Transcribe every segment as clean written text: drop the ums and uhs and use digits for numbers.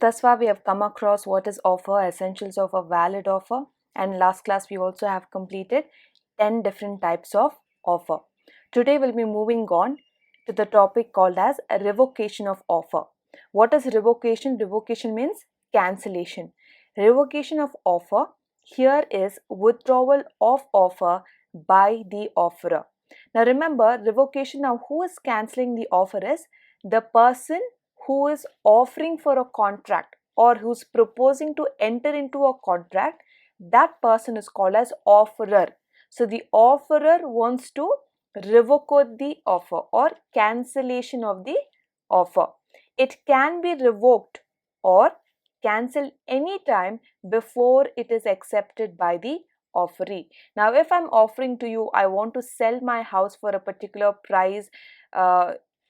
thus far we have come across what is offer, essentials of a valid offer, and last class we also have completed 10 different types of offer. Today we'll be moving on to the topic called as a revocation of offer. What is revocation? Revocation means cancellation. Revocation of offer here is withdrawal of offer by the offerer. Now remember, revocation, now who is cancelling the offer is the person who is offering for a contract or who's proposing to enter into a contract. That person is called as offeror. So the offerer wants to revoke the offer or cancellation of the offer. It can be revoked or cancelled anytime before it is accepted by the offeree. Now if I'm offering to you, I want to sell my house for a particular price,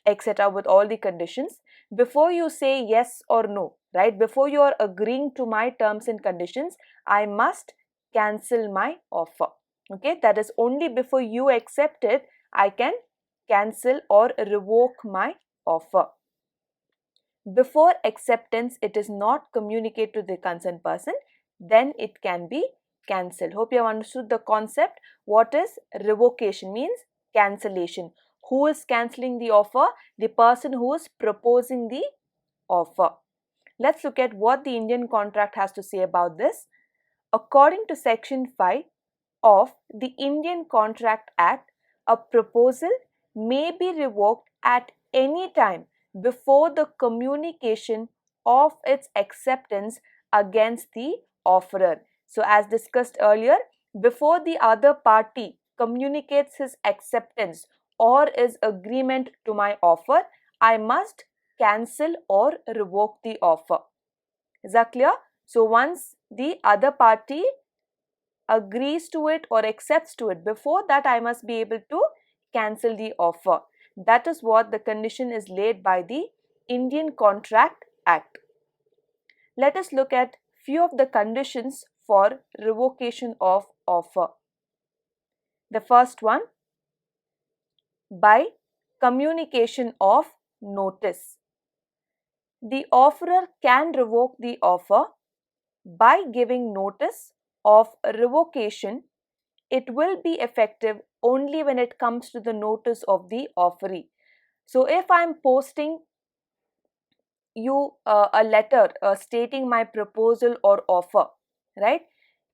etc., with all the conditions, before you say yes or no, right, before you are agreeing to my terms and conditions, I must cancel my offer. Okay, that is only before you accept it, I can cancel or revoke my offer. Before acceptance, it is not communicated to the concerned person, then it can be cancelled. Hope you have understood the concept. What is revocation? Means cancellation. Who is cancelling the offer? The person who is proposing the offer. Let's look at what the Indian contract has to say about this. According to Section 5 of the Indian Contract Act, a proposal may be revoked at any time before the communication of its acceptance against the offerer. So as discussed earlier, before the other party communicates his acceptance or his agreement to my offer, I must cancel or revoke the offer. Is that clear? So once the other party agrees to it or accepts to it, before that I must be able to cancel the offer. That is what the condition is laid by the Indian Contract Act. Let us look at few of the conditions for revocation of offer. The first one, by communication of notice. The offerer can revoke the offer by giving notice of revocation. It will be effective only when it comes to the notice of the offeree. So if I am posting you a letter stating my proposal or offer, right,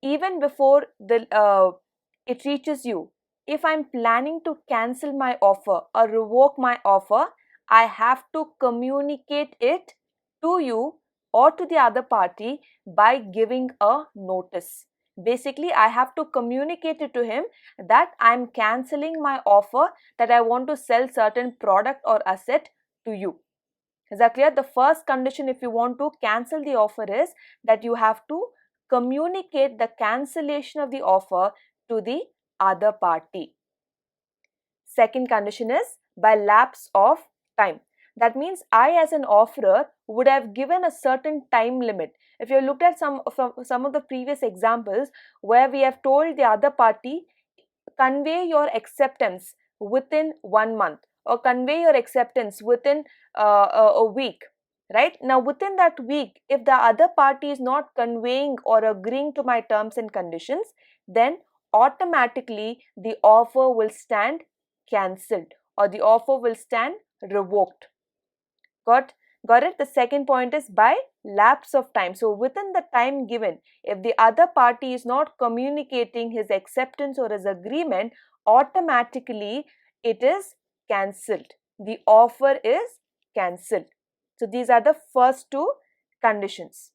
even before it reaches you, if I'm planning to cancel my offer or revoke my offer, I have to communicate it to you or to the other party by giving a notice. Basically, I have to communicate it to him that I'm cancelling my offer, that I want to sell certain product or asset to you. Is that clear? The first condition if you want to cancel the offer is that you have to communicate the cancellation of the offer to the other party. Second condition is by lapse of time. That means I as an offerer would have given a certain time limit. If you looked at some of the previous examples where we have told the other party, convey your acceptance within 1 month or convey your acceptance within a week, right? Now within that week, if the other party is not conveying or agreeing to my terms and conditions, then automatically the offer will stand cancelled or the offer will stand revoked. Got it? The second point is by lapse of time. So within the time given, if the other party is not communicating his acceptance or his agreement, automatically it is cancelled. The offer is cancelled. So these are the first two conditions.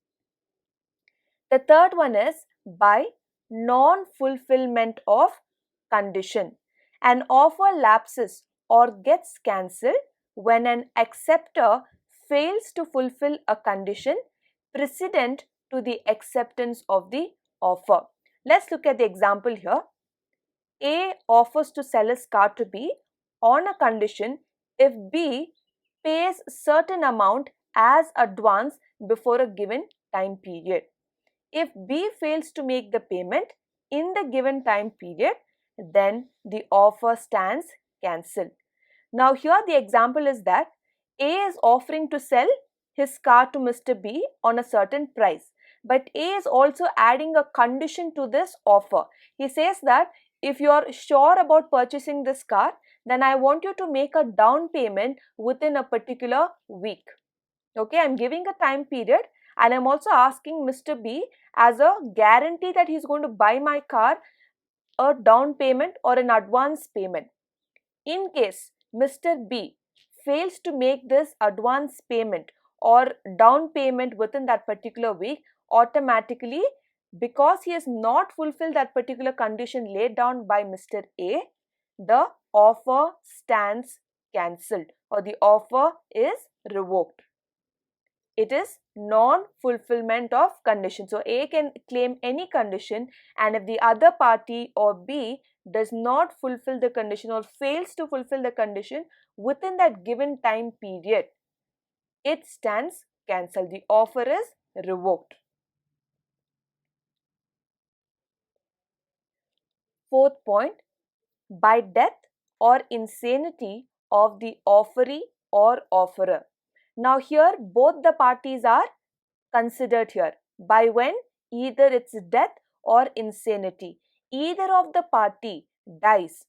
The third one is by non-fulfillment of condition. An offer lapses or gets cancelled when an acceptor fails to fulfill a condition precedent to the acceptance of the offer. Let's look at the example here. A offers to sell his car to B on a condition if B pays certain amount as advance before a given time period. If B fails to make the payment in the given time period, then the offer stands cancelled. Now here the example is that A is offering to sell his car to Mr. B on a certain price. But A is also adding a condition to this offer. He says that if you are sure about purchasing this car, then I want you to make a down payment within a particular week. Okay, I'm giving a time period and I'm also asking Mr. B as a guarantee that he's going to buy my car a down payment or an advance payment. In case Mr. B fails to make this advance payment or down payment within that particular week, automatically, because he has not fulfilled that particular condition laid down by Mr. A, the offer stands cancelled or the offer is revoked. It is non-fulfillment of condition. So A can claim any condition, and if the other party or B does not fulfill the condition or fails to fulfill the condition within that given time period, it stands cancelled. The offer is revoked. Fourth point, by death or insanity of the offeree or offerer. Now here both the parties are considered here. By when? Either it's death or insanity. Either of the party dies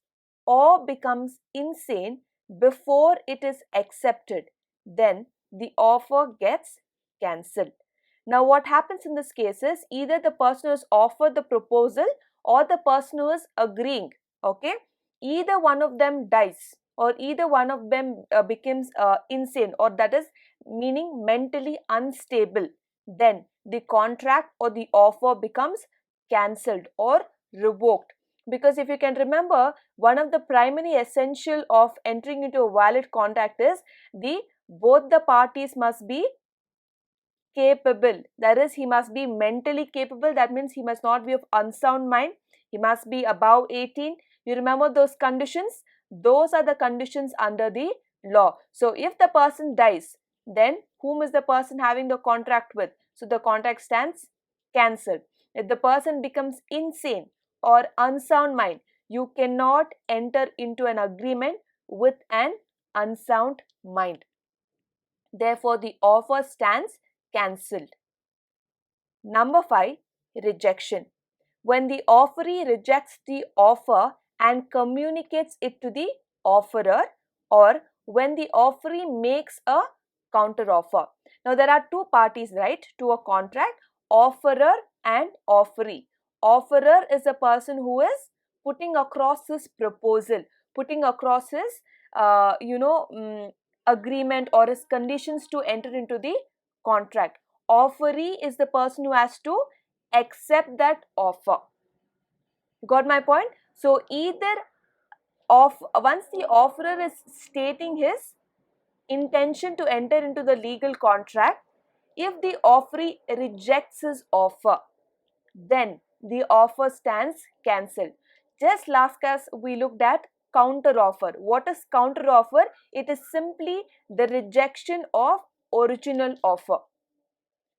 or becomes insane before it is accepted, then the offer gets cancelled. Now what happens in this case is either the person who has offered the proposal or the person who is agreeing, okay, either one of them dies or either one of them becomes insane, or that is meaning mentally unstable, then the contract or the offer becomes cancelled or revoked. Because if you can remember, one of the primary essential of entering into a valid contract is both the parties must be capable. That is, he must be mentally capable. That means he must not be of unsound mind. He must be above 18. You remember those conditions? Those are the conditions under the law. So if the person dies, then whom is the person having the contract with? So the contract stands cancelled. If the person becomes insane or unsound mind, you cannot enter into an agreement with an unsound mind. Therefore, the offer stands cancelled. Number 5, rejection. When the offeree rejects the offer and communicates it to the offerer, or when the offeree makes a counter offer. Now there are two parties, right, to a contract, offerer and offeree. Offerer is a person who is putting across his proposal, putting across his agreement or his conditions to enter into the contract. Offeree is the person who has to accept that offer. Got my point? So either once the offerer is stating his intention to enter into the legal contract, if the offeree rejects his offer, then the offer stands cancelled. Just last class we looked at counter offer. What is counter offer? It is simply the rejection of original offer.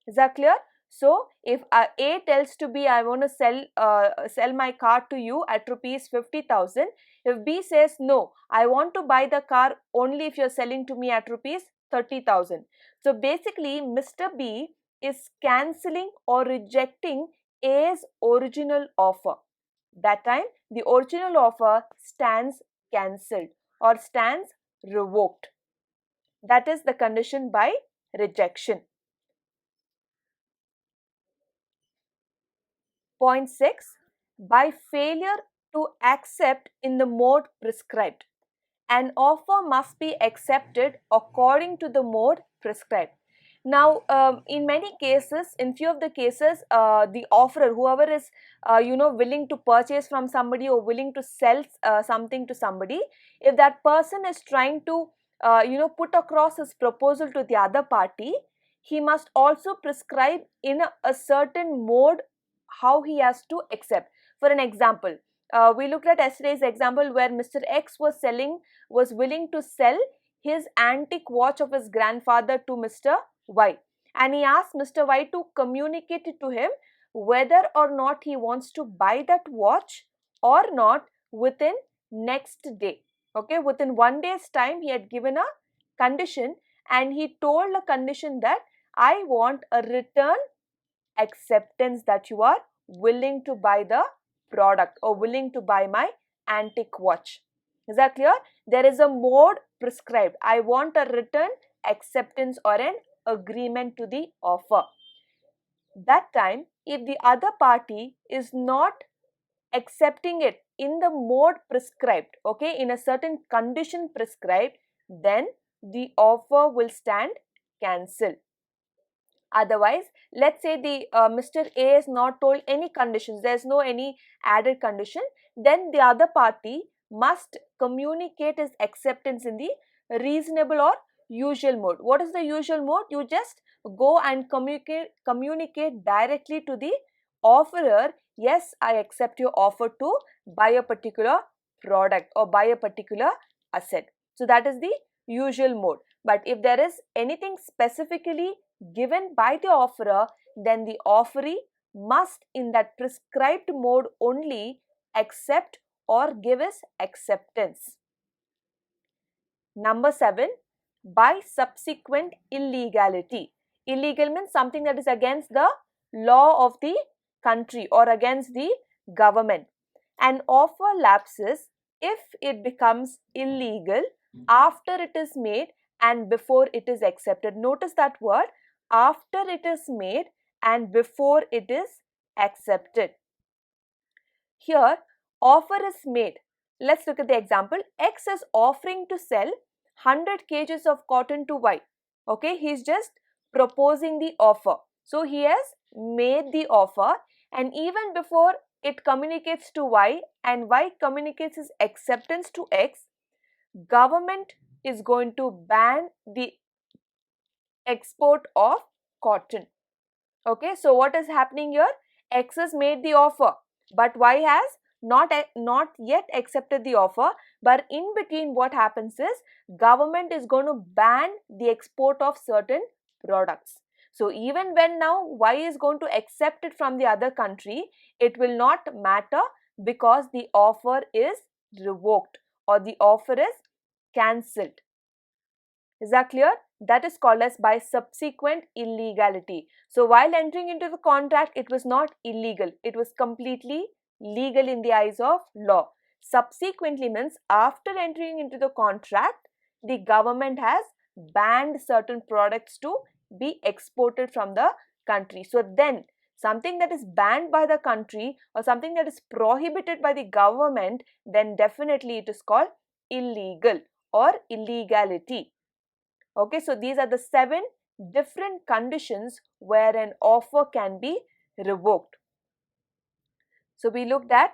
Is that clear? So if A tells to B, I want to sell my car to you at rupees 50,000. If B says no, I want to buy the car only if you're selling to me at rupees 30,000. So basically Mr. B is cancelling or rejecting A's original offer. That time the original offer stands cancelled or stands revoked. That is the condition by rejection. Point 6. By failure to accept in the mode prescribed. An offer must be accepted according to the mode prescribed. Now, in many cases, in few of the cases, the offerer, whoever is, willing to purchase from somebody or willing to sell something to somebody, if that person is trying to, put across his proposal to the other party, he must also prescribe in a certain mode how he has to accept. For an example, we looked at yesterday's example where Mr. X was willing to sell his antique watch of his grandfather to Mr. Y, and he asked Mr. Y to communicate it to him whether or not he wants to buy that watch or not within next day. Okay, within 1 day's time he had given a condition, and he told a condition that I want a return acceptance that you are willing to buy the product or willing to buy my antique watch. Is that clear? There is a mode prescribed. I want a return acceptance or an agreement to the offer. That time, if the other party is not accepting it in the mode prescribed, okay, in a certain condition prescribed, then the offer will stand cancelled. Otherwise, let's say the Mr. A is not told any conditions, there's no any added condition, then the other party must communicate his acceptance in the reasonable or usual mode. What is the usual mode? You just go and communicate directly to the offerer, yes, I accept your offer to buy a particular product or buy a particular asset. So that is the usual mode. But if there is anything specifically given by the offerer, then the offeree must in that prescribed mode only accept or give his acceptance. Number 7, by subsequent illegality. Illegal means something that is against the law of the country or against the government. An offer lapses if it becomes illegal after it is made and before it is accepted. Notice that word, after it is made and before it is accepted. Here, offer is made. Let's look at the example. X is offering to sell 100 kgs of cotton to Y. Okay, he's just proposing the offer. So he has made the offer, and even before it communicates to Y and Y communicates his acceptance to X, government is going to ban the export of cotton. Okay, so what is happening here? X has made the offer, but Y has not yet accepted the offer. But in between, what happens is government is going to ban the export of certain products. So even when now Y is going to accept it from the other country, it will not matter because the offer is revoked or the offer is cancelled. Is that clear? That is called as by subsequent illegality. So while entering into the contract, it was not illegal. It was completely legal in the eyes of law. Subsequently means after entering into the contract, the government has banned certain products to be exported from the country. So then something that is banned by the country or something that is prohibited by the government, then definitely it is called illegal or illegality. Okay, so these are the 7 different conditions where an offer can be revoked. So we looked at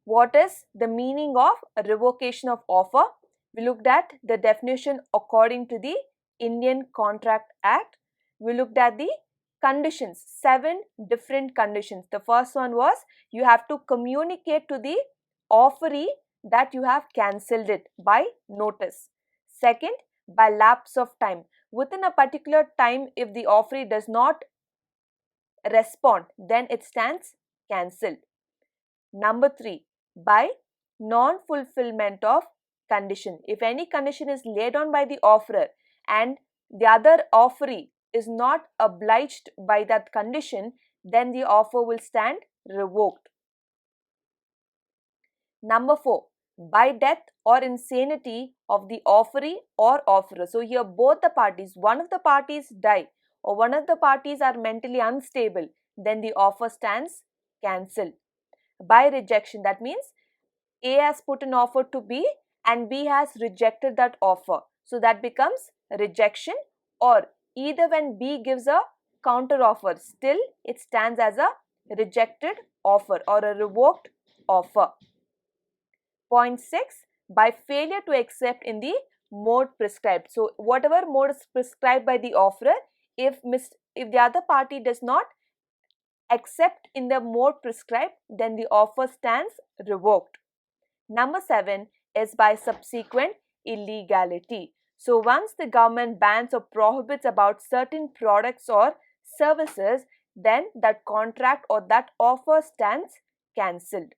what is the meaning of a revocation of offer. We looked at the definition according to the Indian Contract Act. We looked at the conditions, 7 different conditions. The first one was you have to communicate to the offeree that you have cancelled it by notice. Second, by lapse of time. Within a particular time, if the offeree does not respond, then it stands cancelled. Number 3, by non-fulfillment of condition. If any condition is laid on by the offerer and the other offeree is not obliged by that condition, then the offer will stand revoked. Number 4, by death or insanity of the offeree or offerer. So here both the parties, one of the parties die or one of the parties are mentally unstable, then the offer stands cancelled. By rejection, that means A has put an offer to B and B has rejected that offer. So that becomes rejection, or either when B gives a counter offer, still it stands as a rejected offer or a revoked offer. Point 6, by failure to accept in the mode prescribed. So whatever mode is prescribed by the offerer, if the other party does not accept in the mode prescribed, then the offer stands revoked. Number 7 is by subsequent illegality. So once the government bans or prohibits about certain products or services, then that contract or that offer stands cancelled.